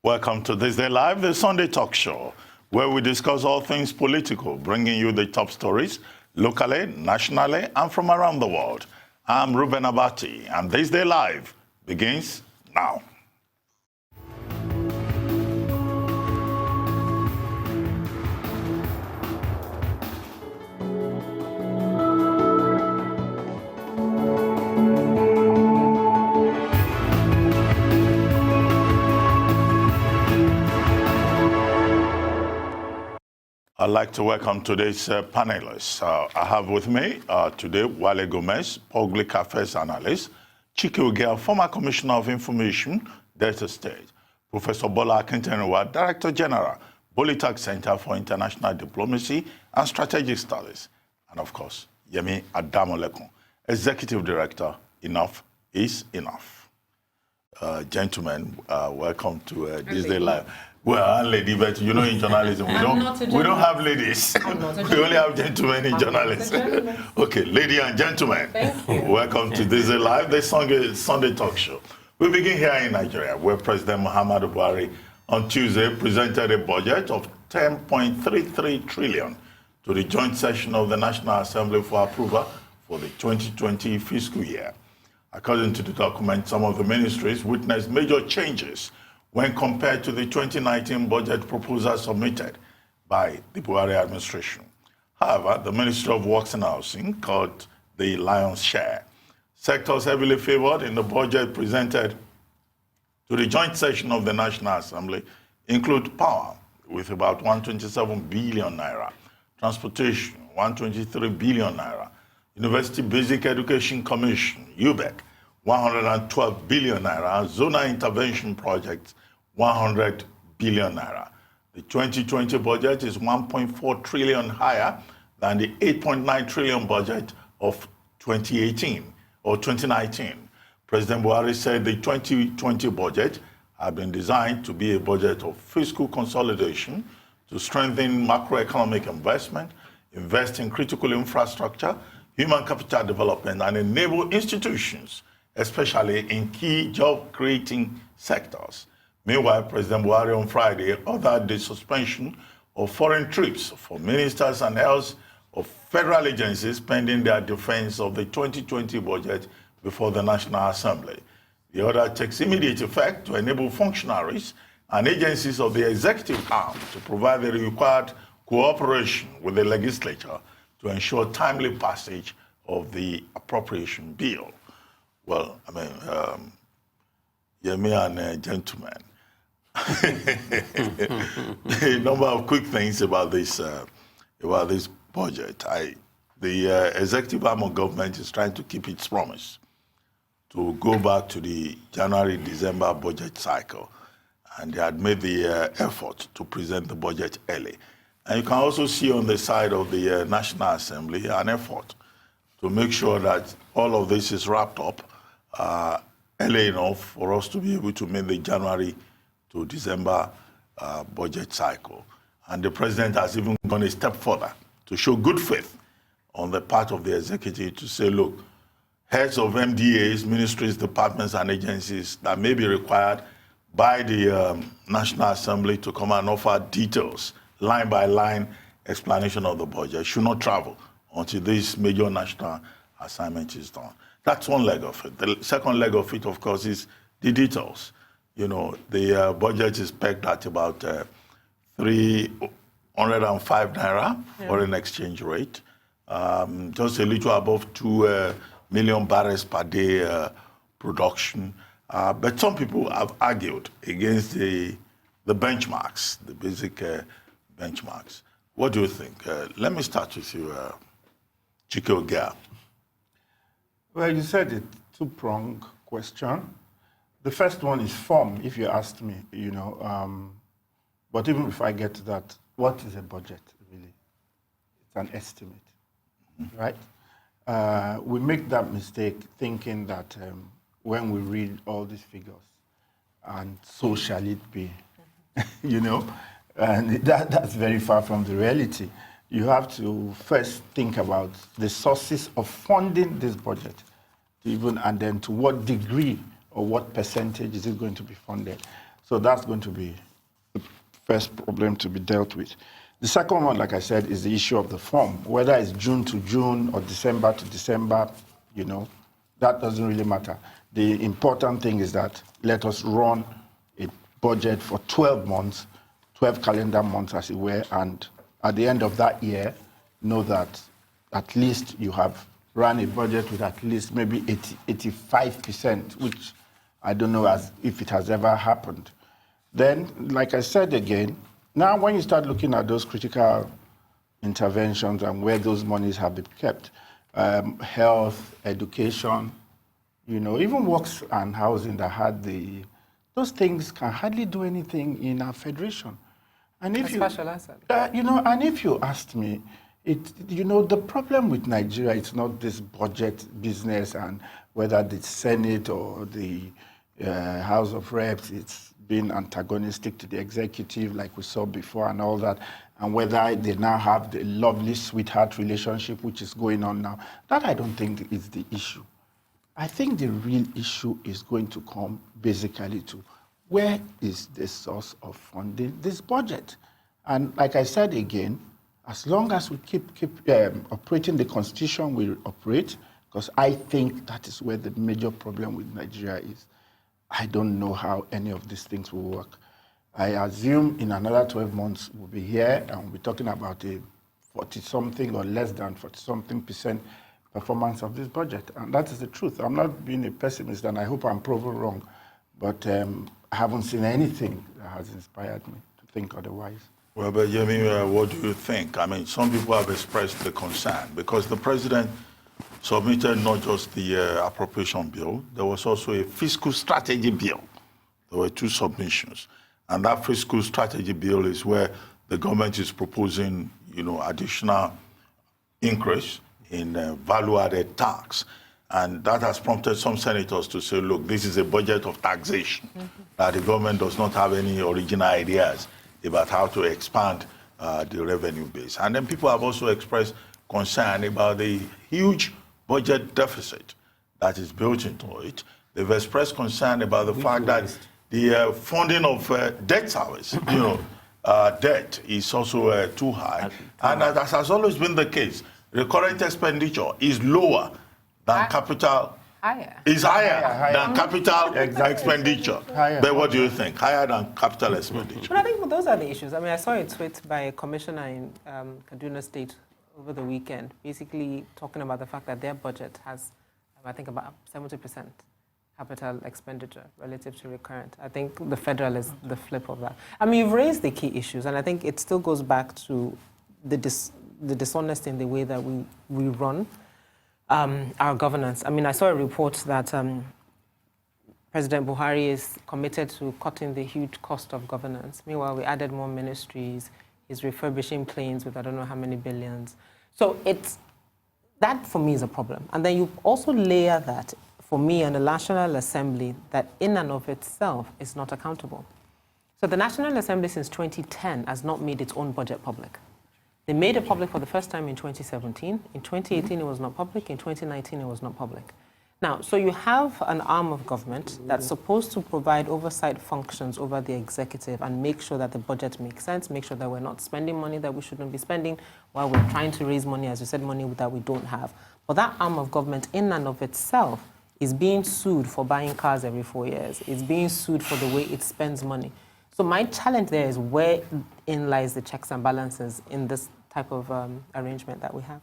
Welcome to This Day Live, the Sunday talk show, where we discuss all things political, bringing you the top stories locally, nationally, and from around the world. I'm Ruben Abati, and This Day Live begins now. I'd like to welcome today's panelists. I have with me today Wale Gomez, Public Affairs Analyst, Chike Ogea, former Commissioner of Information, Delta State, Professor Bola Akintenwa, Director General, Bolitag Center for International Diplomacy and Strategic Studies, and of course, Yemi Adamolekun, Executive Director, Enough is Enough. Gentlemen, welcome to This Day Live. Well, lady, but you know, in journalism, we don't have ladies. We only have gentlemen in journalism. Okay, ladies and gentlemen, welcome to This Day Live, the Sunday talk show. We begin here in Nigeria, where President Muhammadu Buhari on Tuesday presented a budget of 10.33 trillion to the joint session of the National Assembly for approval for the 2020 fiscal year. According to the document, some of the ministries witnessed major changes when compared to the 2019 budget proposal submitted by the Buhari administration. However, the Ministry of Works and Housing called the lion's share. Sectors heavily favored in the budget presented to the joint session of the National Assembly include power, with about 127 billion naira, transportation, 123 billion naira, University Basic Education Commission, UBEC, 112 billion naira, zonal intervention projects, 100 billion naira. The 2020 budget is 1.4 trillion higher than the 8.9 trillion budget of 2018 or 2019. President Buhari said the 2020 budget had been designed to be a budget of fiscal consolidation to strengthen macroeconomic investment, invest in critical infrastructure, human capital development, and enable institutions, especially in key job-creating sectors. Meanwhile, President Buhari on Friday ordered the suspension of foreign trips for ministers and heads of federal agencies pending their defense of the 2020 budget before the National Assembly. The order takes immediate effect to enable functionaries and agencies of the executive arm to provide the required cooperation with the legislature to ensure timely passage of the appropriation bill. Well, I mean, Yemi and gentlemen, a number of quick things about this budget. The executive arm of government is trying to keep its promise to go back to the January-December budget cycle, and they had made the effort to present the budget early. And you can also see on the side of the National Assembly an effort to make sure that all of this is wrapped up early enough for us to be able to make the January to December budget cycle. And the president has even gone a step further to show good faith on the part of the executive to say, look, heads of MDAs, ministries, departments, and agencies that may be required by the National Assembly to come and offer details, line by line explanation of the budget should not travel until this major national assignment is done. That's one leg of it. The second leg of it, of course, is the details. You know, the budget is pegged at about 305 naira foreign exchange rate, just a little above 2 million barrels per day production. But some people have argued against the benchmarks, the basic benchmarks. What do you think? Let me start with you, Chike Ogea. Well, you said it, two-pronged question. The first one is form, if you asked me, you know. But even if I get to that, what is a budget, really? It's an estimate, right? We make that mistake thinking that when we read all these figures, and so shall it be, you know? And that's very far from the reality. You have to first think about the sources of funding this budget, and then to what degree or what percentage is it going to be funded. So that's going to be the first problem to be dealt with. The second one, like I said, is the issue of the form. Whether it's June to June or December to December, that doesn't really matter. The important thing is that let us run a budget for 12 months, 12 calendar months as it were, and at the end of that year, know that at least you have run a budget with at least maybe 85%, which I don't know if it has ever happened. Then, like I said again, now when you start looking at those critical interventions and where those monies have been kept, health, education, even works and housing that had those things can hardly do anything in our federation. And if and if you asked me, the problem with Nigeria, it's not this budget business and whether the Senate or the House of Reps, it's been antagonistic to the executive like we saw before and all that, and whether they now have the lovely sweetheart relationship which is going on now. That I don't think is the issue. I think the real issue is going to come basically to where is the source of funding this budget? And like I said again, as long as we keep operating the constitution we operate, because I think that is where the major problem with Nigeria is. I don't know how any of these things will work. I assume in another 12 months we'll be here and we'll be talking about a 40-something or less than 40-something% performance of this budget. And that is the truth. I'm not being a pessimist and I hope I'm proven wrong, but I haven't seen anything that has inspired me to think otherwise. Well, but Yemi, what do you think? I mean, some people have expressed the concern because the president submitted not just the appropriation bill, there was also a fiscal strategy bill. There were two submissions. And that fiscal strategy bill is where the government is proposing, additional increase in value-added tax. And that has prompted some senators to say, look, this is a budget of taxation, that the government does not have any original ideas about how to expand the revenue base. And then people have also expressed concern about the huge budget deficit that is built into it. They've expressed concern about the fact that the funding of debt service, debt is also too high. And that has always been the case. The current expenditure is lower than capital. Is higher than capital expenditure. But what do you think? Higher than capital expenditure? But I think those are the issues. I mean, I saw a tweet by a commissioner in Kaduna State over the weekend, basically talking about the fact that their budget has, I think, about 70% capital expenditure relative to recurrent. I think the federal is the flip of that. I mean, you've raised the key issues, and I think it still goes back to the dishonesty in the way that we run our governance. I mean, I saw a report that President Buhari is committed to cutting the huge cost of governance. Meanwhile, we added more ministries. He's refurbishing planes with I don't know how many billions. So that for me is a problem. And then you also layer that, for me, and the National Assembly that in and of itself is not accountable. So the National Assembly since 2010 has not made its own budget public. They made it public for the first time in 2017. In 2018, it was not public. In 2019, it was not public. Now, so you have an arm of government that's supposed to provide oversight functions over the executive and make sure that the budget makes sense, make sure that we're not spending money that we shouldn't be spending while we're trying to raise money, as you said, money that we don't have. But that arm of government in and of itself is being sued for buying cars every 4 years. It's being sued for the way it spends money. So my challenge there is wherein lies the checks and balances in this type of arrangement that we have.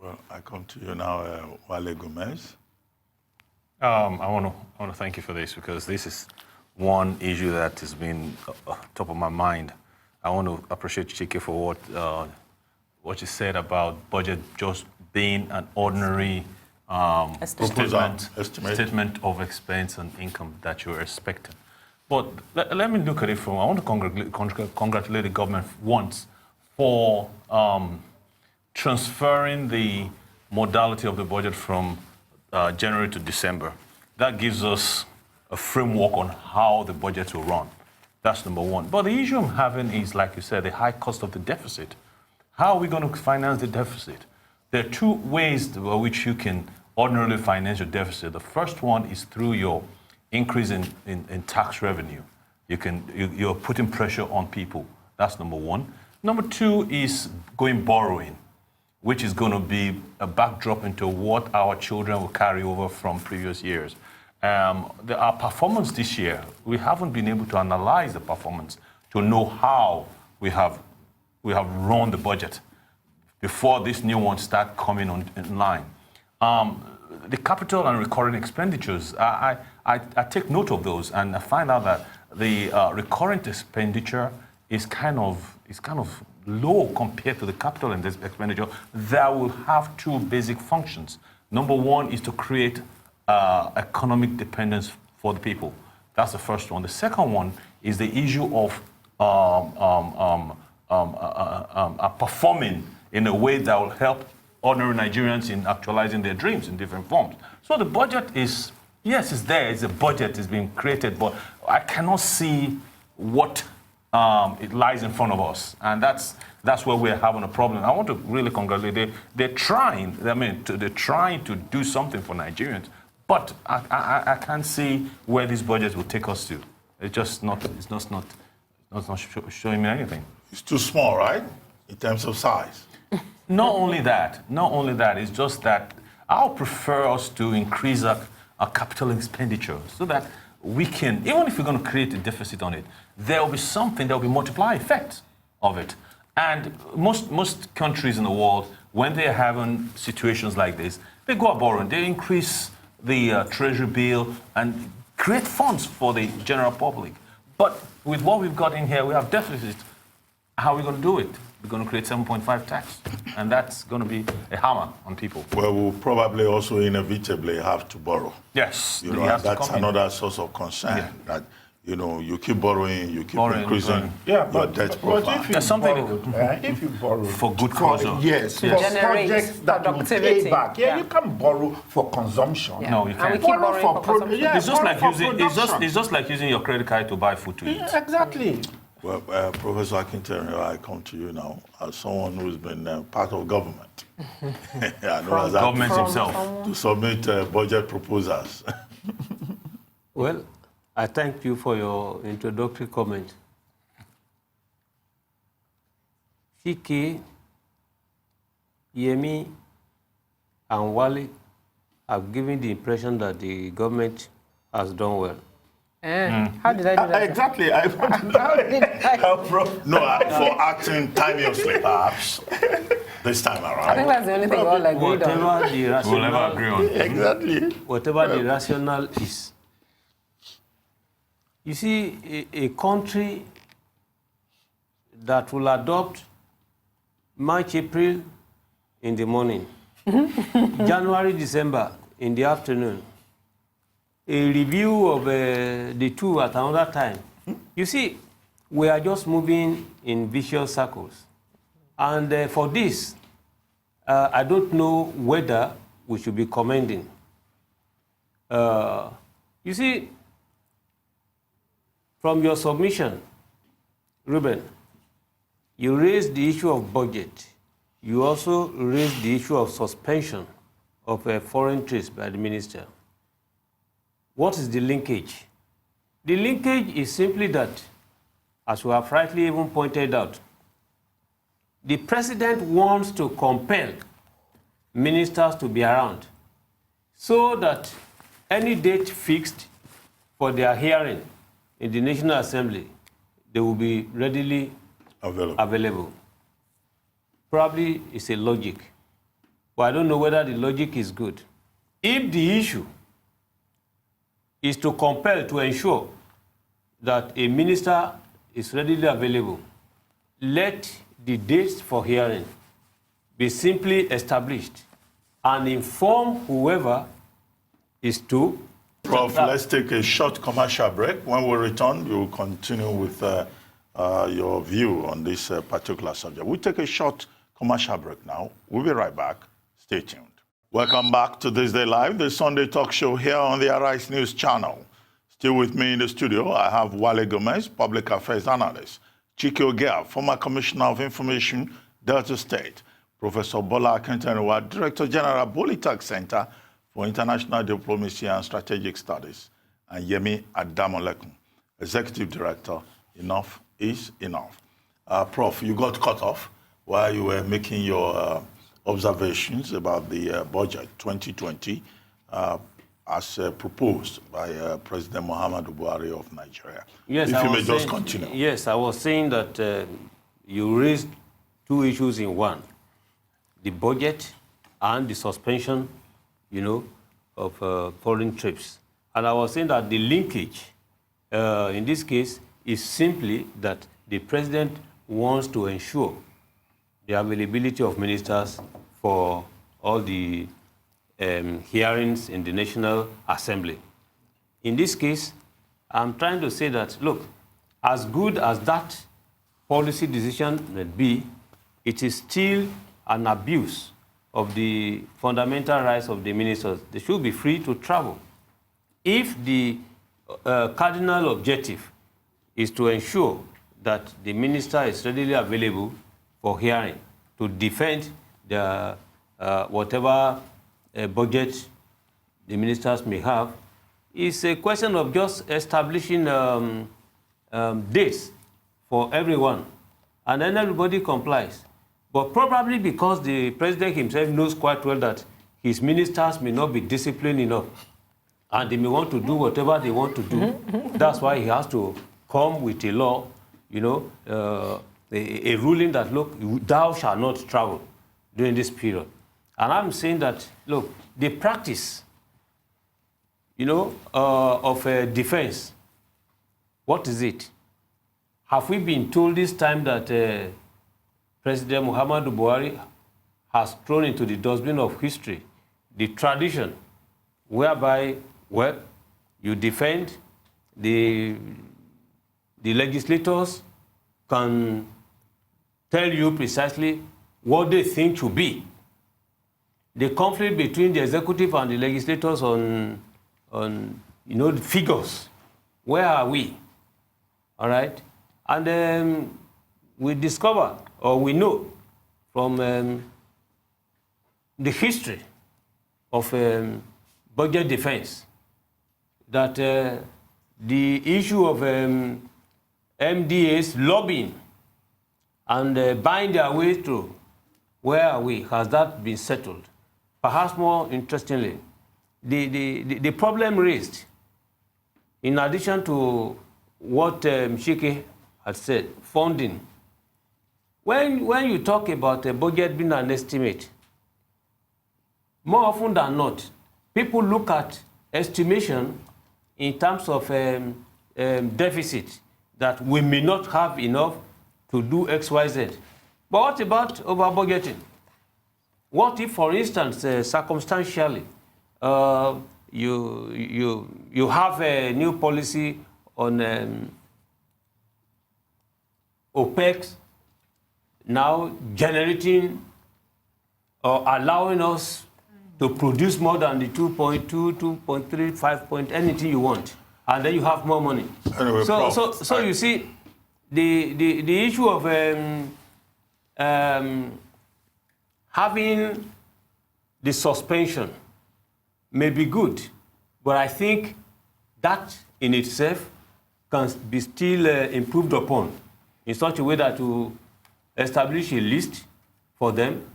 Well, I come to you now, Wale Gomez. I want to thank you for this because this is one issue that has been top of my mind. I want to appreciate Chike for what you said about budget just being an ordinary statement of expense and income that you're expecting. But let me look at it from, I want to congratulate the government once for transferring the modality of the budget from January to December. That gives us a framework on how the budget will run. That's number one. But the issue I'm having is, like you said, the high cost of the deficit. How are we going to finance the deficit? There are two ways by which you can ordinarily finance your deficit. The first one is through your increase in tax revenue. You're putting pressure on people. That's number one. Number two is borrowing, which is going to be a backdrop into what our children will carry over from previous years. Our performance this year, we haven't been able to analyze the performance to know how we have run the budget before this new one start coming in line. The capital and recurring expenditures, I take note of those, and I find out that the recurrent expenditure is kind of low compared to the capital and this expenditure that will have two basic functions. Number one is to create economic dependence for the people. That's the first one. The second one is the issue of performing in a way that will help ordinary Nigerians in actualizing their dreams in different forms. So the budget is, yes, it's there. It's a budget. It's being created, but I cannot see what it lies in front of us, and that's where we're having a problem. I want to really congratulate. They're trying. They're trying to do something for Nigerians, but I can't see where these budgets will take us to. It's just not. It's not showing me anything. It's too small, right, in terms of size? Not only that. It's just that I'll prefer us to increase our capital expenditure so that we can, even if we're going to create a deficit on it, there will be something, there will be multiplier effect of it. And most countries in the world, when they're having situations like this, they go out borrowing. They increase the treasury bill and create funds for the general public. But with what we've got in here, we have deficits. How are we going to do it? We're going to create 7.5 tax, and that's going to be a hammer on people. Well, we'll probably also inevitably have to borrow. Yes. That's another source of concern, that, you keep borrowing, you keep increasing your debt profile. If you borrow for good cause. Yes, to for generate projects that will pay back. You can't borrow for consumption. Yeah. No, you can't. And we keep borrowing for consumption. It's just like using your credit card to buy food to eat. Yeah, exactly. Well, Professor Akintere, I come to you now as someone who's been part of government. I know as government himself. To submit budget proposals. Well, I thank you for your introductory comment. Chike, Yemi, and Wale have given the impression that the government has done well. How did I do that? Exactly. No, for acting timeously, perhaps, this time around. I think that's the only thing we'll agree on. We'll never agree on. Exactly. Whatever the rationale is. You see, a country that will adopt March, April in the morning, January, December in the afternoon, a review of the two at another time. You see, we are just moving in vicious circles. And for this, I don't know whether we should be commending. You see, from your submission, Ruben, you raised the issue of budget. You also raised the issue of suspension of foreign trips by the minister. What is the linkage? The linkage is simply that, as we have rightly even pointed out, the president wants to compel ministers to be around so that any date fixed for their hearing in the National Assembly, they will be readily available. Probably it's a logic, but I don't know whether the logic is good. If the issue is to compel, to ensure that a minister is readily available, let the dates for hearing be simply established and inform whoever is to. Prof, let's take a short commercial break. When we return, we will continue with your view on this particular subject. We'll take a short commercial break now. We'll be right back. Stay tuned. Welcome back to Thisdaylive, the Sunday talk show here on the Arise News channel. Still with me in the studio, I have Wale Gomez, public affairs analyst, Chike Ogea, former commissioner of information, Delta State, Professor Bola Akintere, Director General, Bolitac Center for International Diplomacy and Strategic Studies, and Yemi Adamolekun, Executive Director, Enough is Enough. Prof, you got cut off while you were making your observations about the budget 2020 as proposed by President Muhammadu Buhari of Nigeria. Yes, if you may just continue. Yes, I was saying that you raised two issues in one: the budget and the suspension, of foreign trips. And I was saying that the linkage, in this case, is simply that the president wants to ensure the availability of ministers for all the hearings in the National Assembly. In this case, I'm trying to say that, look, as good as that policy decision may be, it is still an abuse of the fundamental rights of the ministers. They should be free to travel. If the cardinal objective is to ensure that the minister is readily available for hearing to defend the whatever budget the ministers may have, it's a question of just establishing dates for everyone, and then everybody complies. But probably because the president himself knows quite well that his ministers may not be disciplined enough, and they may want to do whatever they want to do. That's why he has to come with a law, a ruling that, look, thou shalt not travel during this period. And I'm saying that, look, the practice, of defense, what is it? Have we been told this time that President Muhammadu Buhari has thrown into the dustbin of history the tradition whereby, well, you defend, the legislators can tell you precisely what they think should be. The conflict between the executive and the legislators on the figures, where are we? All right? And then we discover, or we know from the history of budget defense that the issue of MDAs lobbying and buying their way through, where are we? Has that been settled? Perhaps more interestingly, the problem raised, in addition to what Mshike had said, funding. When you talk about a budget being an estimate, more often than not, people look at estimation in terms of deficit, that we may not have enough to do X, Y, Z. But what about over-budgeting? What if, for instance, circumstantially, you have a new policy on OPEX now generating or allowing us to produce more than the 2.2, 2.3, 5 point, anything you want, and then you have more money. Anyway, so you see, the issue of having the suspension may be good, but I think that in itself can be still improved upon in such a way that to establish a list for them,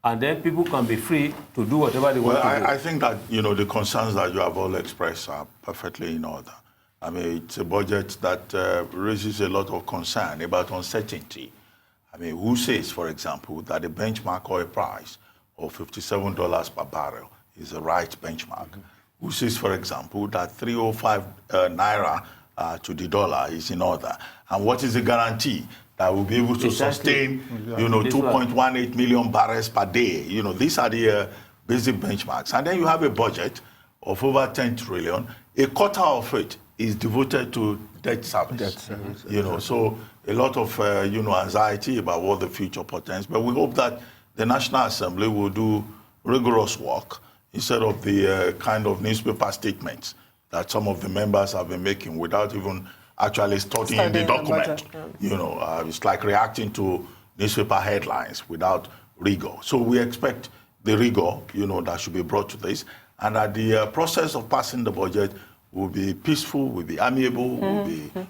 and then people can be free to do whatever they want to do. I think that, the concerns that you have all expressed are perfectly in order. I mean, it's a budget that raises a lot of concern about uncertainty. I mean, who says, for example, that the benchmark oil price of $57 per barrel is the right benchmark? Mm-hmm. Who says, for example, that 305 naira to the dollar is in order? And what is the guarantee that we'll be able to sustain, 2.18 million barrels per day? These are the basic benchmarks. And then you have a budget of over 10 trillion. A quarter of it is devoted to debt service. So a lot of, anxiety about what the future portends. But we hope that the National Assembly will do rigorous work instead of the kind of newspaper statements that some of the members have been making without even actually studying the document. It's like reacting to newspaper headlines without rigor. So we expect the rigor, that should be brought to this, and that the process of passing the budget will be peaceful, will be amiable,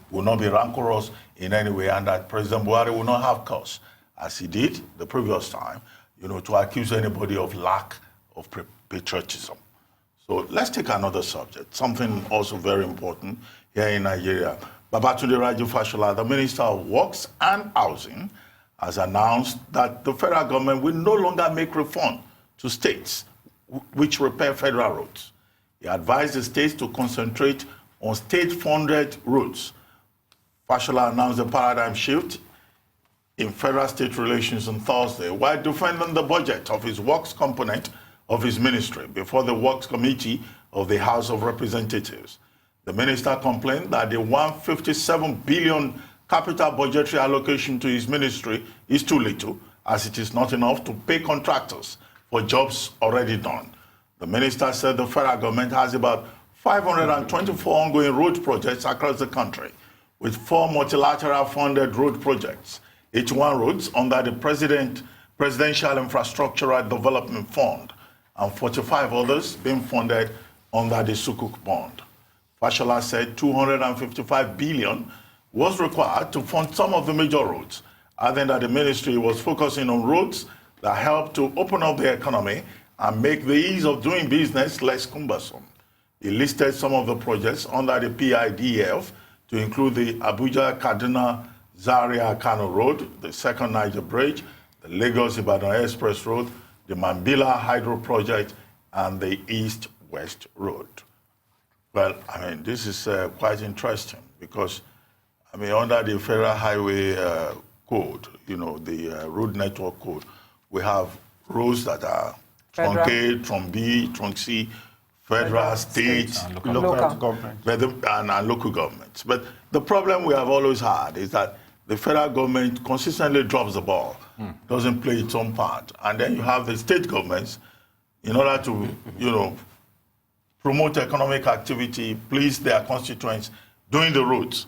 will not be rancorous in any way, and that President Buhari will not have cause, as he did the previous time, to accuse anybody of lack of patriotism. So let's take another subject, something also very important here in Nigeria. Babatunde Fashola, the Minister of Works and Housing, has announced that the federal government will no longer make refund to states which repair federal roads. He advised the states to concentrate on state-funded roads. Fashola announced a paradigm shift in federal-state relations on Thursday while defending the budget of his works component of his ministry before the Works Committee of the House of Representatives. The minister complained that the 157 billion capital budgetary allocation to his ministry is too little, as it is not enough to pay contractors for jobs already done. The minister said the federal government has about 524 ongoing road projects across the country, with 4 multilateral funded road projects, 81 roads under the Presidential Infrastructural Development Fund, and 45 others being funded under the Sukuk bond. Fashola said 255 billion was required to fund some of the major roads, adding that the ministry was focusing on roads that help to open up the economy and make the ease of doing business less cumbersome. He listed some of the projects under the PIDF to include the Abuja-Kaduna-Zaria-Kano Road, the Second Niger Bridge, the Lagos-Ibadan Express Road, the Mambila Hydro Project, and the East-West Road. Well, this is quite interesting because, under the Federal Highway Code, the Road Network Code, we have roads that are Trunk A, Trunk B, Trunk C, federal, state, and local government. And local governments. But the problem we have always had is that the federal government consistently drops the ball, doesn't play its own part. And then you have the state governments, in order to, promote economic activity, please their constituents, doing the roads.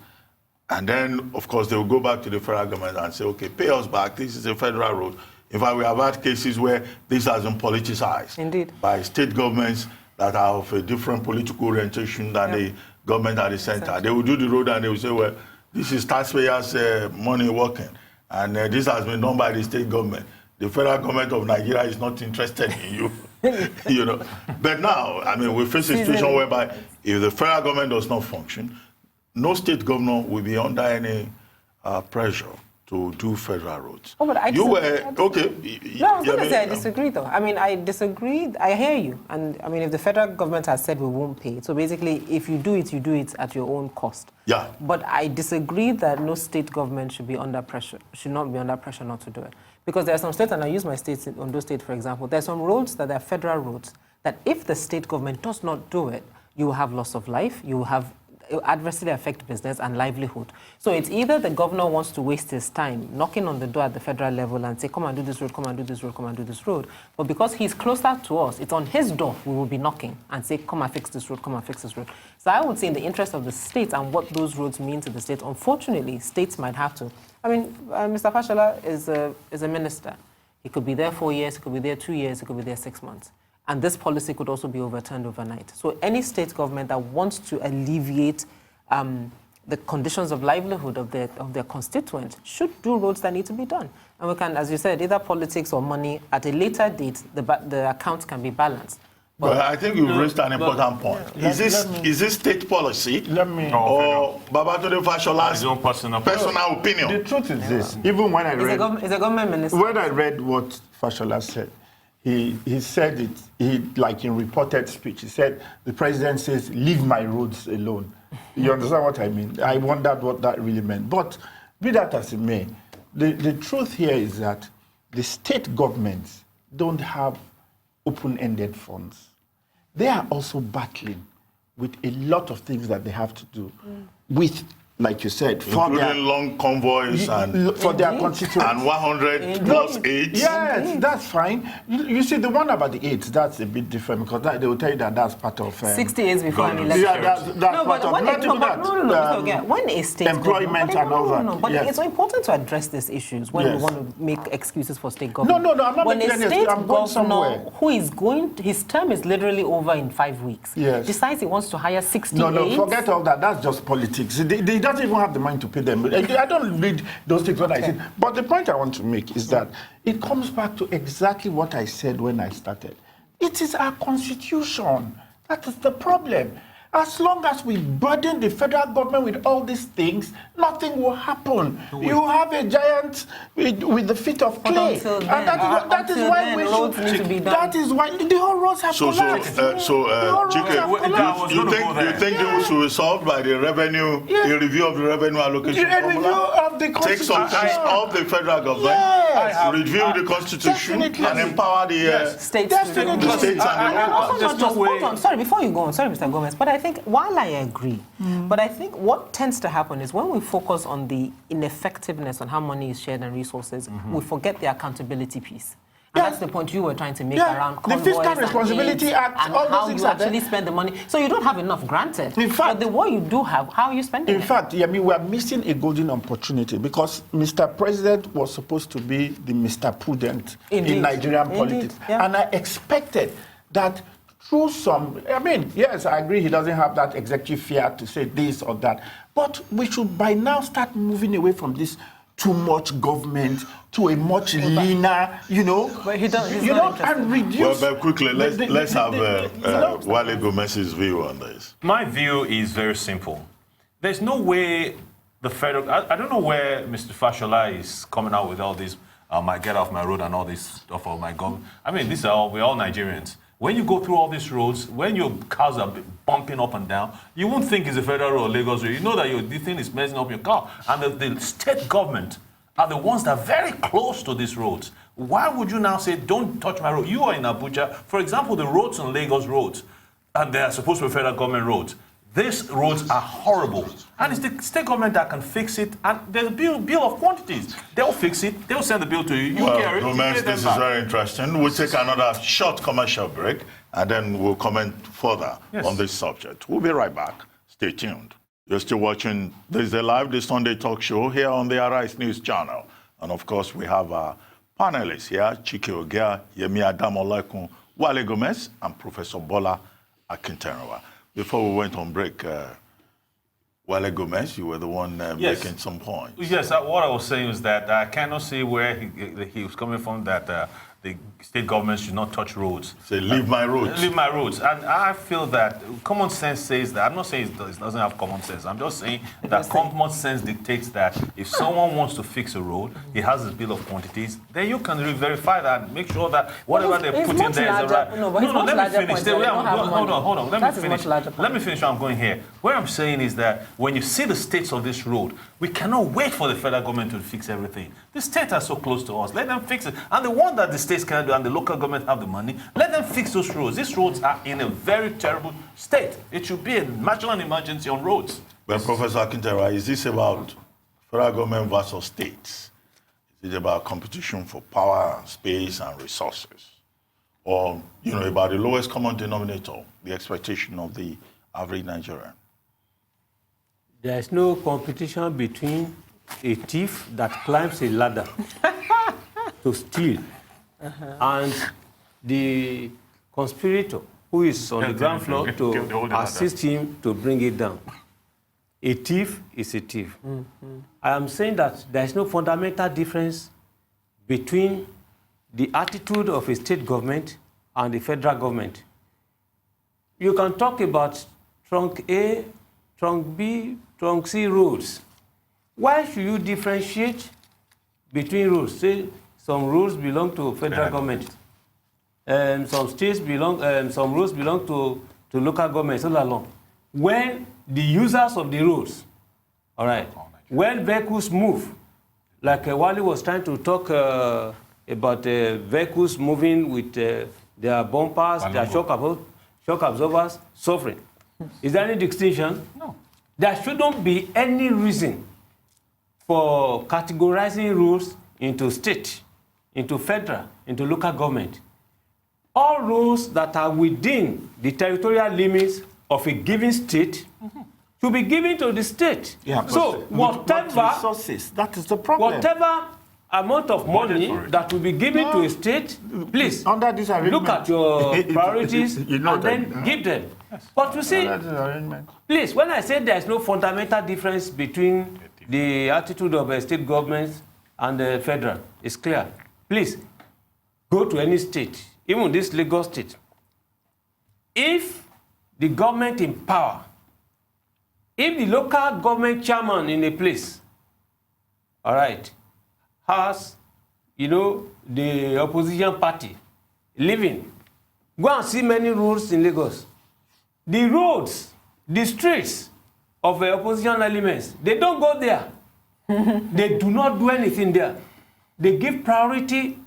And then, of course, they will go back to the federal government and say, okay, pay us back, this is a federal road. In fact, we have had cases where this has been politicized. Indeed. By state governments that are of a different political orientation than the government at the center. They will do the road and they will say, well, this is taxpayers' money working. And this has been done by the state government. The federal government of Nigeria is not interested in you. But now, we face a situation whereby if the federal government does not function, no state governor will be under any pressure to do federal roads. Oh, but I disagree. No, I was going to say I disagree, though. I disagree. I hear you. And, if the federal government has said we won't pay, so basically, if you do it at your own cost. Yeah. But I disagree that no state government should be under pressure, should not be under pressure not to do it. Because there are some states, and I use my states, Ondo State, for example, there are some roads that are federal roads that if the state government does not do it, you will have loss of life, you will have adversely affect business and livelihood. So it's either the governor wants to waste his time knocking on the door at the federal level and say, come and do this road, come and do this road, come and do this road. But because he's closer to us, it's on his door we will be knocking and say, come and fix this road, come and fix this road. So I would say in the interest of the state and what those roads mean to the state, unfortunately, states might have to. Mr. Fashola is a minister. He could be there 4 years, he could be there 2 years, he could be there 6 months. And this policy could also be overturned overnight. So any state government that wants to alleviate the conditions of livelihood of their constituents should do roads that need to be done. And we can, as you said, either politics or money, at a later date, the accounts can be balanced. But I think you've raised an important point. Is this state policy or Babatunde Fashola's personal opinion? The truth is this. Even when I read... He's a government minister. When I read what Fashola said, he said it, like in reported speech, he said, the president says, leave my roads alone. You understand what I mean? I wondered what that really meant. But be that as it may, the truth here is that the state governments don't have open-ended funds. They are also battling with a lot of things that they have to do with like you said, including long convoys and for their constituents. and 100 plus aids. Yes, that's fine. You see, the one about the aids, that's a bit different because they will tell you that that's part of 60 years before an election. Yeah, that's part of When a state employment and all that. But it's important to address these issues when we want to make excuses for state government. No, I'm not when making a state I'm going somewhere. who is going, his term is literally over in 5 weeks. Yes. Decides he wants to hire 60 No, aides. forget all that. That's just politics. They don't even have the money to pay them. I don't read those things what I said. But the point I want to make is that it comes back to exactly what I said when I started. It is our constitution. That is the problem. As long as we burden the federal government with all these things, nothing will happen. You have a giant with the feet of clay. Until then, and that is why we roads need to be done. That is why the whole roads have collapsed. Chike, you think they should be solved by the revenue, a review of the revenue allocation A review formula? of the Take some constitution. things off the federal government, Yes. review the constitution, Definitely. and empower the States Definitely. the states and the And also locals. not just, hold on, sorry, before you go on, sorry, Mr. Gomez, but I think, while I agree, but I think what tends to happen is when we focus on the ineffectiveness on how money is shared and resources, we forget the accountability piece. And that's the point you were trying to make around the convoys Fiscal and Responsibility aids Act, and all those how things you are there. actually spend the money. So you don't have enough, granted. In fact- but the what you do have, how are you spending In it? fact, we are missing a golden opportunity because Mr. President was supposed to be the Mr. Prudent Indeed. in Nigerian Indeed, politics. yeah. And I expected that through some, yes, I agree he doesn't have that executive fear to say this or that, but we should by now start moving away from this too much government to a much leaner, But he's not and reduce. Well, but quickly, let's have the- Wale Gomez's view on this. My view is very simple. There's no way the federal... I don't know where Mr. Fashola is coming out with all this, my get off my road and all this stuff of my government. I mean, we're all Nigerians. When you go through all these roads, when your cars are bumping up and down, you won't think it's a federal road or Lagos road. You know that this thing is messing up your car. And the state government are the ones that are very close to these roads. Why would you now say, don't touch my road? You are in Abuja. For example, the roads on Lagos roads, and they are supposed to be federal government roads. These roads are horrible. And it's the state government that can fix it. And there's a bill of quantities. They'll fix it. They'll send the bill to you. You carry it. You Gomez, pay them this is back. very interesting. We'll take another short commercial break, and then we'll comment further on this subject. We'll be right back. Stay tuned. You're still watching Thisdaylive, the Sunday talk show here on the Arise News channel. And of course, we have our panelists here, Chike Ogea, Yemi Adamolekun, Wale Gomez, and Professor Bola Akintenwa. Before we went on break, Wale Gomez, you were the one making some points. Yes, what I was saying was that I cannot see where he was coming from, that the state government should not touch roads. Say, leave my roads. Leave my roads. And I feel that common sense says that. I'm not saying it doesn't have common sense. I'm just saying that common sense dictates that if someone wants to fix a road, he has his bill of quantities, then you can verify that and make sure that whatever they put in there is the right. No, let me finish. Hold on. Let me finish where I'm going here. Where I'm saying is that when you see the states of this road, we cannot wait for the federal government to fix everything. The states are so close to us. Let them fix it. And the one that the states can do and the local government have the money, let them fix those roads. These roads are in a very terrible state. It should be a national emergency on roads. But Professor Akintenwa, is this about federal government versus states? Is it about competition for power, space, and resources? Or, about the lowest common denominator, the expectation of the average Nigerian? There is no competition between a thief that climbs a ladder to steal and the conspirator who is on the ground floor to assist him to bring it down. A thief is a thief. I am saying that there is no fundamental difference between the attitude of a state government and the federal government. You can talk about trunk A, trunk B, trunk C roads. Why should you differentiate between roads? Say some roads belong to federal government, some states belong, some roads belong to local governments, all along. When the users of the roads, all right, when vehicles move, like Wale was trying to talk about vehicles moving with their bumpers, their shock absorbers suffering. Is there any distinction? No. There shouldn't be any reason for categorizing rules into state, into federal, into local government. All rules that are within the territorial limits of a given state should be given to the state. Yeah, so whatever resources, that is the problem. whatever amount of money that will be given to a state, please under this arrangement, look at your priorities you know and then give them. But you see, under this arrangement. please, when I say there is no fundamental difference between the attitude of state governments and the federal, it's clear. Please, go to any state, even this Lagos state. If the government in power, if the local government chairman in a place, all right, has, the opposition party living, go and see many roads in Lagos. The roads, the streets of the opposition elements, they don't go there. They do not do anything there. They give priority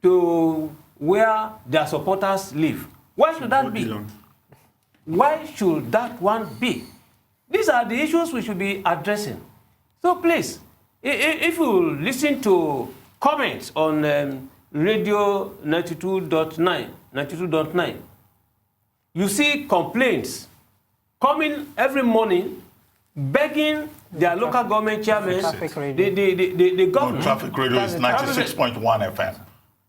to where their supporters live. Why should that be? Why should that one be? These are the issues we should be addressing. So please, if you listen to comments on Radio 92.9, you see complaints coming every morning, begging their local government chairmen, the government. No, traffic radio is 96.1 FM.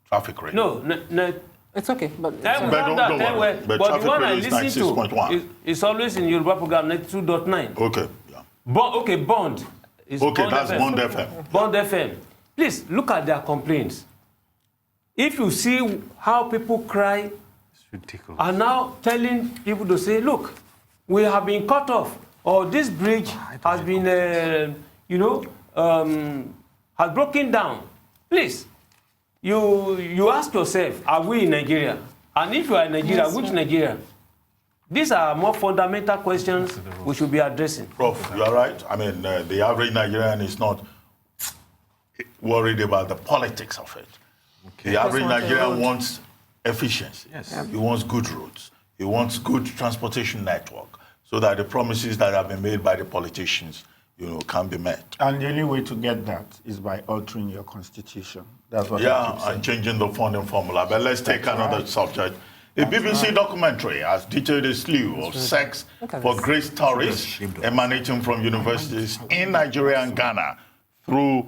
Traffic radio. No, It's okay, but don't worry. But the traffic one I radio is listen to 96.1. is always in Yoruba program 92.9. Okay. Yeah. Bond. Is Okay, Bond that's FM. Bond FM. Bond FM. Please look at their complaints. If you see how people cry, It's ridiculous. are now telling people to say, look, we have been cut off, or this bridge has been, has broken down. Please, you ask yourself, are we in Nigeria? And if you are in Nigeria, which Nigeria? These are more fundamental questions we should be addressing. Prof, you are right. I mean, the average Nigerian is not worried about the politics of it. Okay. The average Nigerian wants efficiency. Yes. He wants good roads. He wants good transportation network so that the promises that have been made by the politicians, can be met. And the only way to get that is by altering your constitution. That's what I keep saying. And changing the funding formula. But let's take another subject. A BBC documentary has detailed a slew of sex for grace stories emanating from universities in Nigeria and Ghana through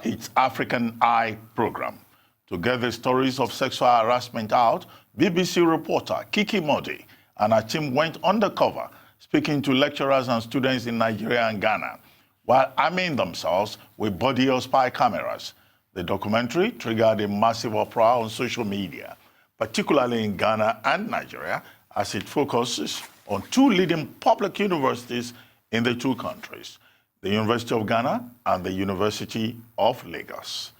its African Eye program. To get the stories of sexual harassment out, BBC reporter Kiki Modi and her team went undercover, speaking to lecturers and students in Nigeria and Ghana, while arming themselves with body or spy cameras. The documentary triggered a massive uproar on social media, particularly in Ghana and Nigeria, as it focuses on two leading public universities in the two countries, the University of Ghana and the University of Lagos.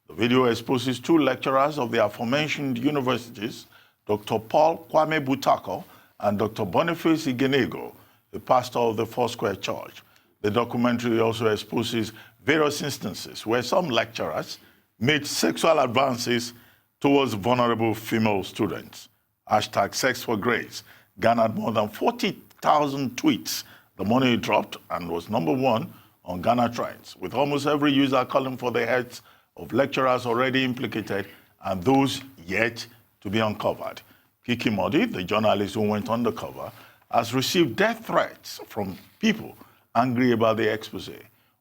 The video exposes two lecturers of the aforementioned universities, Dr. Paul Kwame Butako and Dr. Boniface Igenego, the pastor of the Foursquare Church. The documentary also exposes various instances where some lecturers made sexual advances towards vulnerable female students. Hashtag Sex for Grace garnered more than 40,000 tweets the morning it dropped and was #1 on Ghana Trends, with almost every user calling for the heads of lecturers already implicated and those yet to be uncovered. Kiki Modi, the journalist who went undercover, has received death threats from people angry about the expose,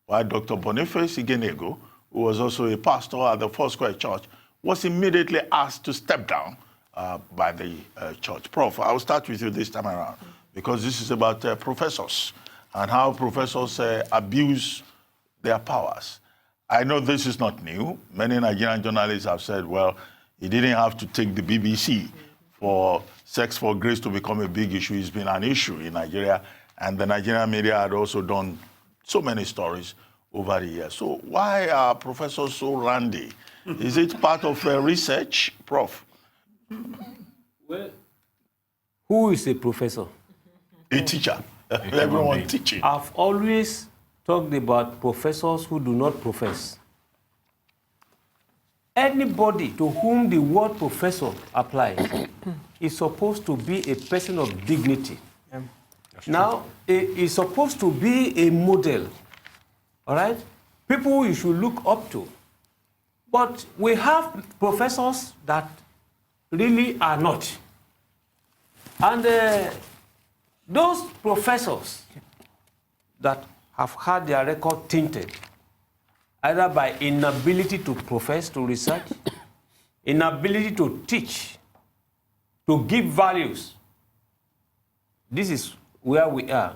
while Dr. Boniface Igenego, who was also a pastor at the Foursquare Church, was immediately asked to step down by the church. Prof, I'll start with you this time around, because this is about professors and how professors abuse their powers. I know this is not new. Many Nigerian journalists have said, well, he didn't have to take the BBC for sex for grace to become a big issue. It's been an issue in Nigeria, and the Nigerian media had also done so many stories over the years. So why are professors so randy? Is it part of research, Prof? Well, who is a professor? A teacher. Everyone teaching. I've always talked about professors who do not profess. Anybody to whom the word professor applies is supposed to be a person of dignity. Now, it's supposed to be a model, all right? People you should look up to. But we have professors that really are not. And those professors that have had their record tainted, either by inability to profess, to research, inability to teach, to give values. This is where we are.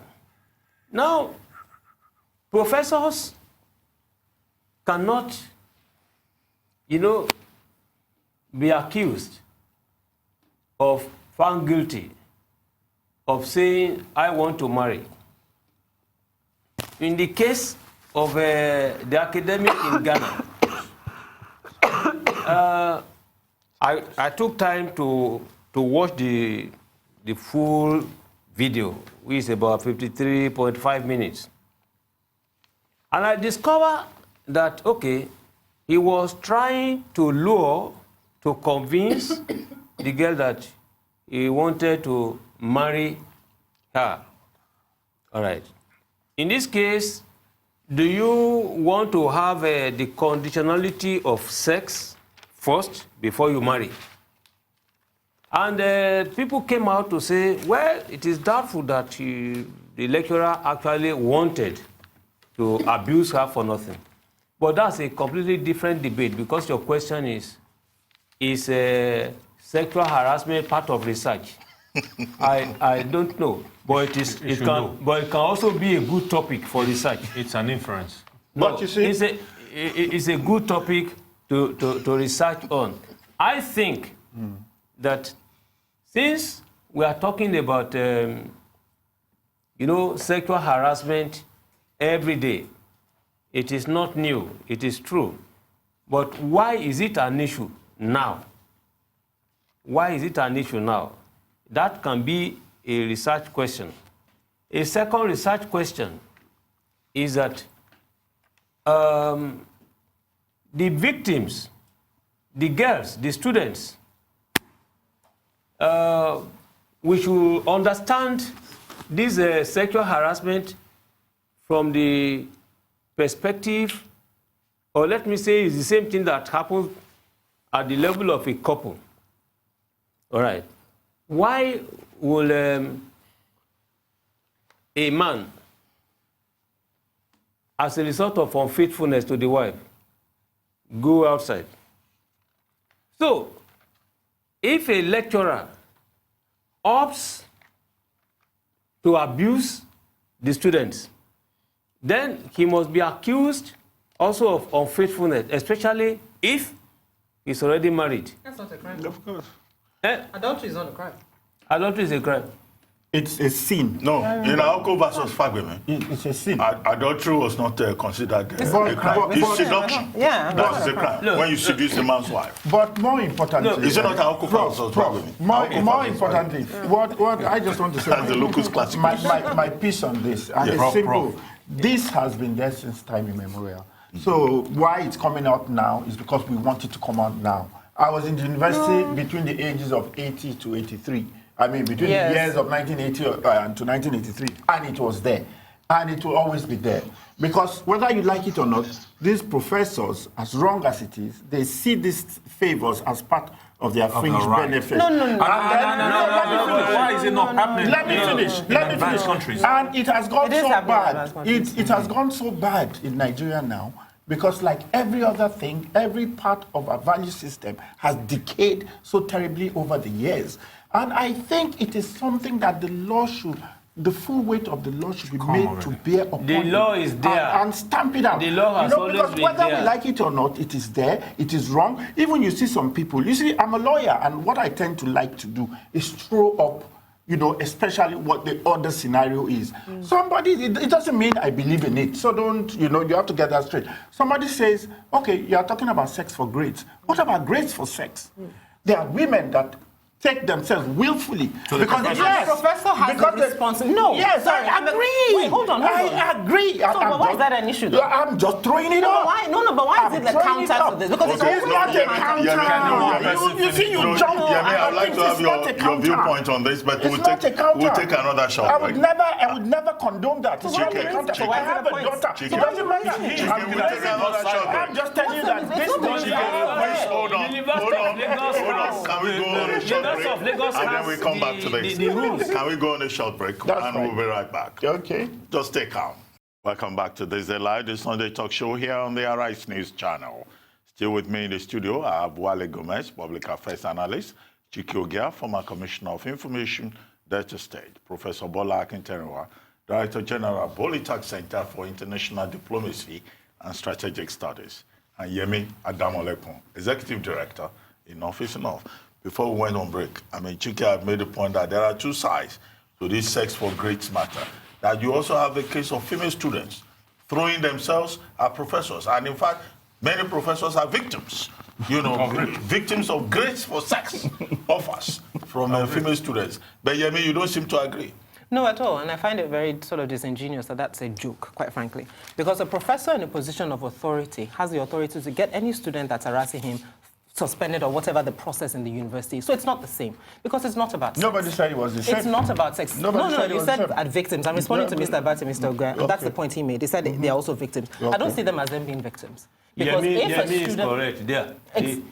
Now, professors cannot, be accused of found guilty of saying, I want to marry. In the case of the academic in Ghana, I took time to watch the full video, which is about 53.5 minutes. And I discovered that, okay, he was trying to lure, to convince the girl that he wanted to marry her. All right. In this case, do you want to have the conditionality of sex first before you marry? And people came out to say, well, it is doubtful that the lecturer actually wanted to abuse her for nothing. But that's a completely different debate, because your question is sexual harassment part of research? I don't know, but it can also be a good topic for research. It's an inference. But you see, it's a good topic to research on. I think that since we are talking about sexual harassment every day, it is not new, it is true. But why is it an issue now? Why is it an issue now? That can be a research question. A second research question is that the victims, the girls, the students, we should understand this sexual harassment from the perspective, or let me say, it's the same thing that happens at the level of a couple. All right. Why will a man, as a result of unfaithfulness to the wife, go outside? So, if a lecturer opts to abuse the students, then he must be accused also of unfaithfulness, especially if he's already married. That's not a crime. of course, Adultery is not a crime. Adultery is a crime. it's a sin. No, in Aoko versus Fagbemi, It's a sin. adultery was not considered a But- crime. but- It's but- seduction. Yeah, That's a crime. Look. When you seduce a man's wife. But more importantly, Is it not Aoko versus Fagbemi? more importantly, what I just want to say, That's the locus classic. my piece on this, and Yeah. it's simple. This has been there since time immemorial. So why it's coming out now is because we want it to come out now. I was in the university between the ages of 80 to 83. I mean, between Yes. the years of 1980 and to 1983, and it was there. And it will always be there. Because whether you like it or not, these professors, as wrong as it is, they see these favors as part of their fringe right. benefits. No. Why is it not happening? Let me finish. advanced countries? And it has gone It is so happening in bad. advanced countries. It has gone so bad in Nigeria now, because like every other thing, every part of our value system has decayed so terribly over the years. And I think it is something that the full weight of the law should be made to bear upon The law it is there. and stamp it out. The law has always because been whether there. we like it or not, it is there. It is wrong. Even you see some people. You see, I'm a lawyer, and what I tend to like to do is throw up, especially what the other scenario is. Somebody, it doesn't mean I believe in it. So don't, you have to get that straight. Somebody says, okay, you are talking about sex for grades. What about grades for sex? There are women that take themselves willfully. So the because professor- The professor has because the responsibility. No, yes, sorry, I agree. Wait, hold on. I agree. So, but why is that an issue, though? I'm just throwing it No, up. but why? No, but why is it the throwing counter up. to this? Because it's Okay, always It's not a the counter. You see, you No, jump. Yemi, I'd I like think to have it's not a your counter. viewpoint on this, but It's we'll not a counter. take another shot. I would never condone that. It's not a Chike, counter. Chike. I have a daughter. Chike. It doesn't matter. Chike, we'll take another shot. I'm just telling you that this It's not thing. Please hold on. University of Lagos Hold on. has- Can we go on a short University of break? Lagos And then has we come back to this. the rules. Can we go on a short break? That's And fine. we'll be right back. Okay. Just stay calm. Welcome back to Thisdaylive, the Sunday talk show here on the Arise News channel. Still with me in the studio, I have Wale Gomez, Public Affairs Analyst, Chike Ogia, former Commissioner of Information, Delta State, Professor Bola Akinterewa, Director General, Bolitac Center for International Diplomacy and Strategic Studies, and Yemi Adamolekun, Executive Director in Office North. Before we went on break, Chike had made the point that there are two sides to this sex for grades matter. That you also have a case of female students throwing themselves at professors. And in fact, many professors are victims, victims of grades for sex offers from female students. But Yemi, you don't seem to agree. No, at all. And I find it very sort of disingenuous that that's a joke, quite frankly. Because a professor in a position of authority has the authority to get any student that's harassing him suspended or whatever the process in the university. So it's not the same because it's not about sex. Nobody said it was the same. It's not about sex. Nobody said it you was said the same. at victims. I'm responding to Mr. Abati, Mr. Oga. Okay. That's the point he made. He said they're also victims. I don't see them as them being victims. Because Yemi if a is student... correct there.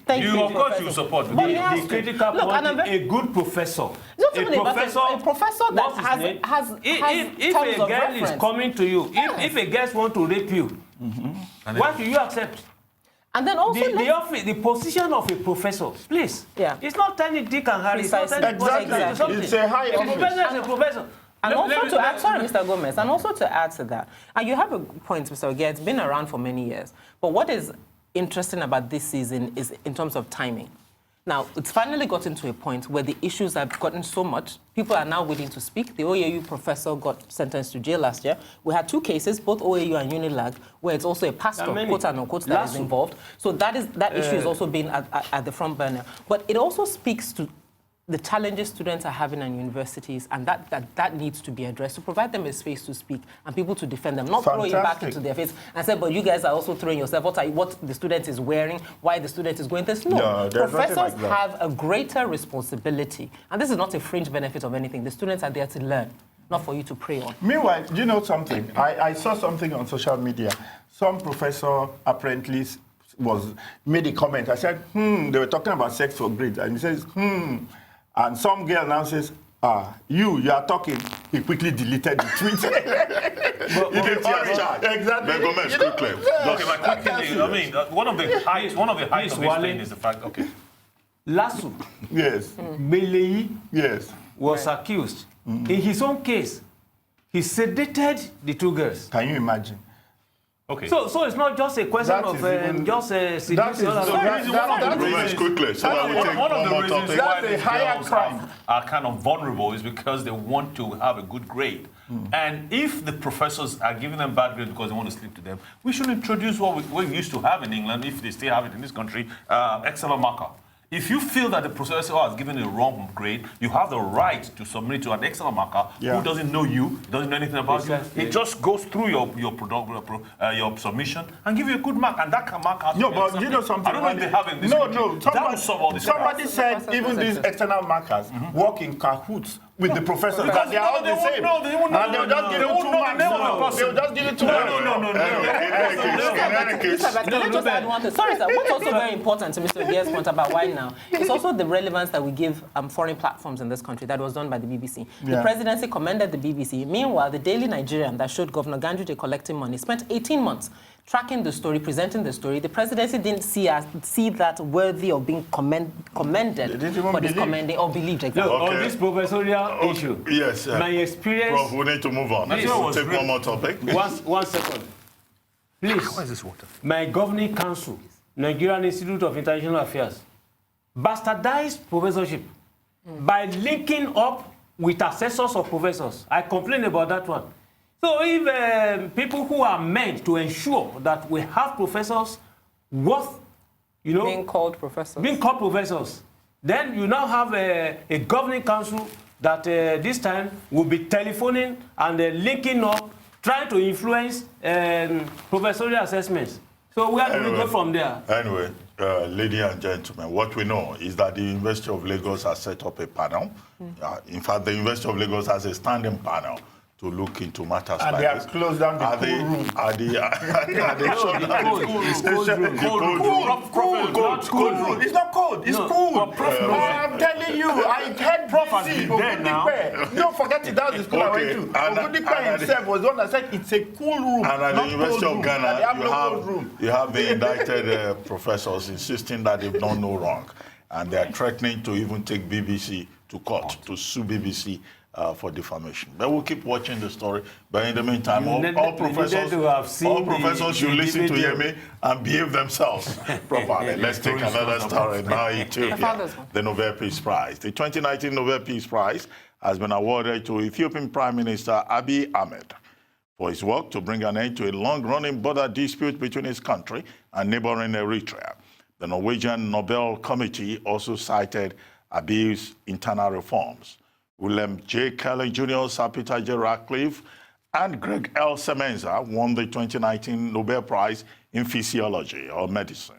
Thank you, Of course, Professor. you support. But The, he has the to. critical Look, point and I'm is a good professor. Not even a professor that what's his name? has if terms a of girl is reference. coming to you, if a girl wants to rape you, why do you accept? And then also... The position of a professor, please. Yeah. It's not telling Dick and Harry. It's not Precisely. telling Exactly. something. It's a high A office. professor is a professor. And Let also me- to add, sorry, Mr. Gomez, and also to add to that, and you have a point, Mr. Ogia, it's been around for many years. But what is interesting about this season is in terms of timing. Now, it's finally gotten to a point where the issues have gotten so much, people are now willing to speak. The OAU professor got sentenced to jail last year. We had two cases, both OAU and Unilag, where it's also a pastor, quote unquote, that is involved. So that issue is also being at the front burner. But it also speaks to the challenges students are having in universities, and that needs to be addressed, to provide them a space to speak and people to defend them, not throw it back into their face and say, but you guys are also throwing yourself, what the student is wearing, why the student is going this. No, professors like have a greater responsibility, and this is not a fringe benefit of anything. The students are there to learn, not for you to prey on. Meanwhile, do you know something? I saw something on social media. Some professor apparently made a comment. I said, they were talking about sex for grades, and he says, And some girl now says, you are talking. He quickly deleted the tweet. Exactly. Exactly. Gomez, quickly. Okay, my quick thing, I mean, one of the highest of this thing is the fact, okay. Lasso, Yes. Melei Yes. was accused. In his own case, he sedated the two girls. Can you imagine? Okay. So it's not just a question That of is even- just seduction. Gomez, quickly, so that we take One of one the more reasons topic. why That's a these higher girls crime. are kind of vulnerable is because they want to have a good grade. And if the professors are giving them bad grades because they want to sleep to them, we should introduce what we used to have in England, if they still have it in this country, excellent marker. If you feel that the professor has given a wrong grade, you have the right to submit to an excellent marker who doesn't know you, doesn't know anything about you. It just goes through your submission and give you a good mark, and that mark has No, to be but you know something? I don't know if they have in this No, country. no. That will solve all this. Somebody said even these external markers work in cahoots with the professors. Because they are all the same. And they'll just give you 2 marks. They'll just give you 2 marks. Can I just add one thing? Sorry, sir. What's also very important to Mr. Ogia's point about why now, it's also the relevance that we give foreign platforms in this country. That was done by the BBC. The presidency commended the BBC. Meanwhile, the Daily Nigerian that showed Governor Ganduje collecting money spent 18 months tracking the story, presenting the story. The presidency didn't see that worthy of being commended for this commending or believed. Exactly. On this professorial issue, Yes. my experience... Prof, we need to move on. Please. We'll take one more topic. One second. Please. Why is this water? My governing council, Nigerian Institute of International Affairs, bastardized professorship by linking up with assessors of professors. I complain about that one. So if people who are meant to ensure that we have professors worth, Being called professors. being called professors, Then you now have a governing council that this time will be telephoning and linking up, trying to influence professorial assessments. So where do we go from there? Anyway, ladies and gentlemen, what we know is that the University of Lagos has set up a panel. In fact, the University of Lagos has a standing panel to look into matters And like they this. have closed down the Are cool they, room. are they, shut down the Cool room. It's not cold. It's cool. I'm telling you, I had Prof has been there now. Don't forget it. That was the school I went to. Ogundipe himself was the one that said it's a cool room. And at the not University cold of room. Ghana, They have no cold room. you have the indicted professors insisting that they've done no wrong. And they are threatening to even take BBC to court, to sue BBC for defamation. But we'll keep watching the story. But in the meantime, all professors should listen to Yemi and behave themselves properly. Let's take another story now. Ethiopia, the Nobel Peace Prize. The 2019 Nobel Peace Prize has been awarded to Ethiopian Prime Minister Abiy Ahmed for his work to bring an end to a long-running border dispute between his country and neighboring Eritrea. The Norwegian Nobel Committee also cited Abiy's internal reforms. William J. Kelly Jr., Sir Peter J. Ratcliffe, and Greg L. Semenza won the 2019 Nobel Prize in Physiology or Medicine.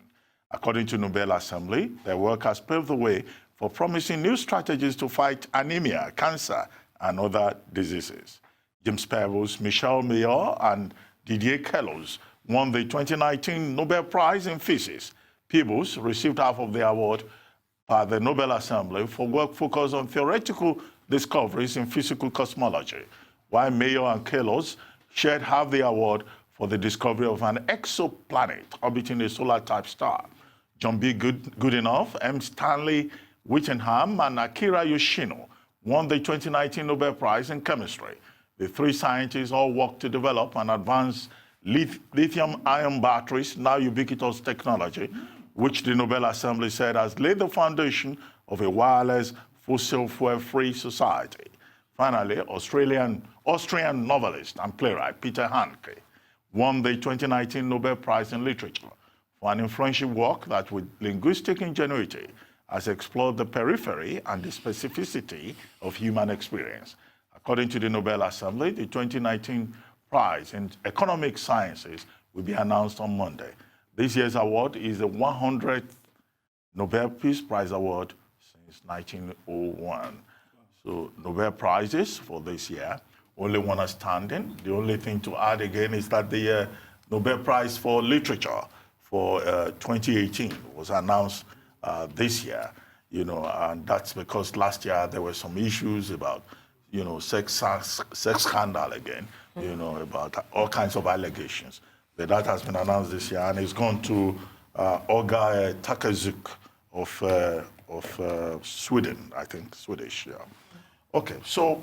According to Nobel Assembly, their work has paved the way for promising new strategies to fight anemia, cancer, and other diseases. James Peebles, Michel Mayor, and Didier Queloz won the 2019 Nobel Prize in Physics. Peebles received half of the award by the Nobel Assembly for work focused on theoretical discoveries in physical cosmology, while Mayor and Queloz shared half the award for the discovery of an exoplanet orbiting a solar-type star. John B. Goodenough, M. Stanley Whittingham, and Akira Yoshino won the 2019 Nobel Prize in Chemistry. The three scientists all worked to develop and advance lithium-ion batteries, now ubiquitous technology, which the Nobel Assembly said has laid the foundation of a wireless, fossil fuel-free society. Finally, Austrian novelist and playwright Peter Handke won the 2019 Nobel Prize in Literature for an influential work that, with linguistic ingenuity, has explored the periphery and the specificity of human experience. According to the Nobel Assembly, the 2019 Prize in Economic Sciences will be announced on Monday. This year's award is the 100th Nobel Peace Prize Award since 1901. So Nobel Prizes for this year, only one are standing. The only thing to add again is that the Nobel Prize for Literature for 2018 was announced this year, and that's because last year there were some issues about, sex scandal again, about all kinds of allegations. But that has been announced this year, and it's gone to Olga Takazuk of Sweden, I think, Swedish, yeah. Okay, so,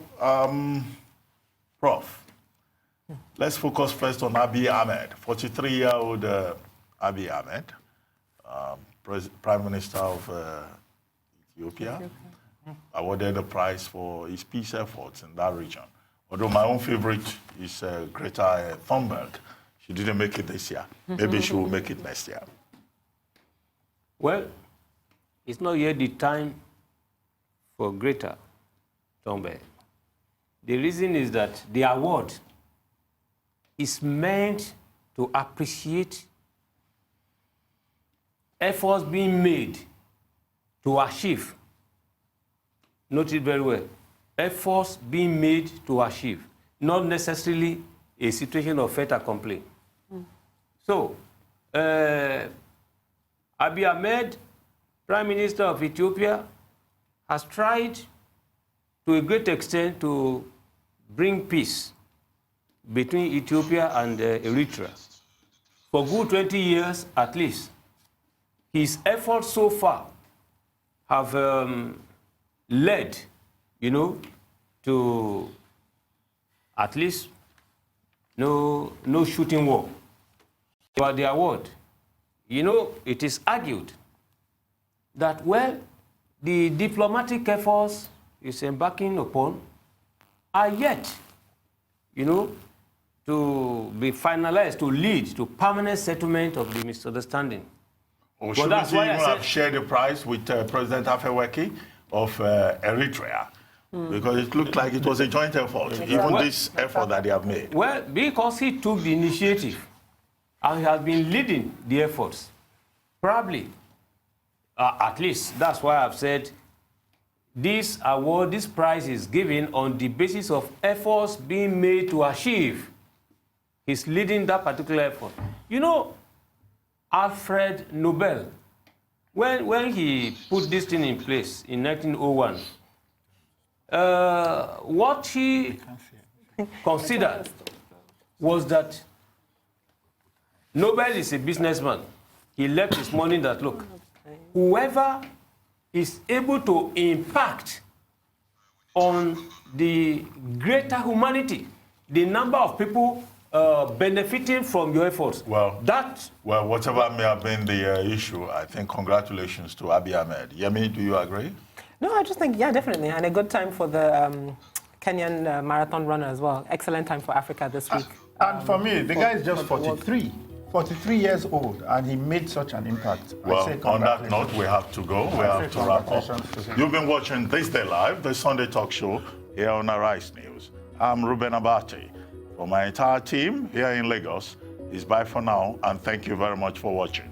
Prof, let's focus first on Abiy Ahmed, 43-year-old Abiy Ahmed, Prime Minister of Ethiopia, awarded a prize for his peace efforts in that region. Although my own favorite is Greta Thunberg. She didn't make it this year. Maybe she will make it next year. Well, it's not yet the time for Greta Thunberg. The reason is that the award is meant to appreciate efforts being made to achieve. Note it very well. Efforts being made to achieve, not necessarily a situation of fait accompli. So, Abiy Ahmed, Prime Minister of Ethiopia, has tried to a great extent to bring peace between Ethiopia and Eritrea. For good 20 years at least, his efforts so far have led, to at least no shooting war. But the award, it is argued that, well, the diplomatic efforts is embarking upon are yet, to be finalized, to lead to permanent settlement of the misunderstanding. Or Well, shouldn't that's he why I even have said- shared the prize with President Afewerki of Eritrea? Because it looked like it was a joint effort, even Well- this effort that they have made. Well, because he took the initiative and he has been leading the efforts, probably, at least that's why I've said this award, this prize is given on the basis of efforts being made to achieve. He's leading that particular effort. You know, Alfred Nobel, when he put this thing in place in 1901, what he considered was that Nobel is a businessman. He left his money that, look, whoever is able to impact on the greater humanity, the number of people benefiting from your efforts. Well, that whatever may have been the issue, I think congratulations to Abiy Ahmed. Yemi, do you agree? No, I just think, yeah, definitely. And a good time for the Kenyan marathon runner as well. Excellent time for Africa this week. And for me, the guy is just 43. 43 years old, and he made such an impact. Well, on that note, we have to go. We have to wrap up. congratulations to him. You've been watching This Day Live, the Sunday talk show here on Arise News. I'm Ruben Abati. For my entire team here in Lagos, it's bye for now, and thank you very much for watching.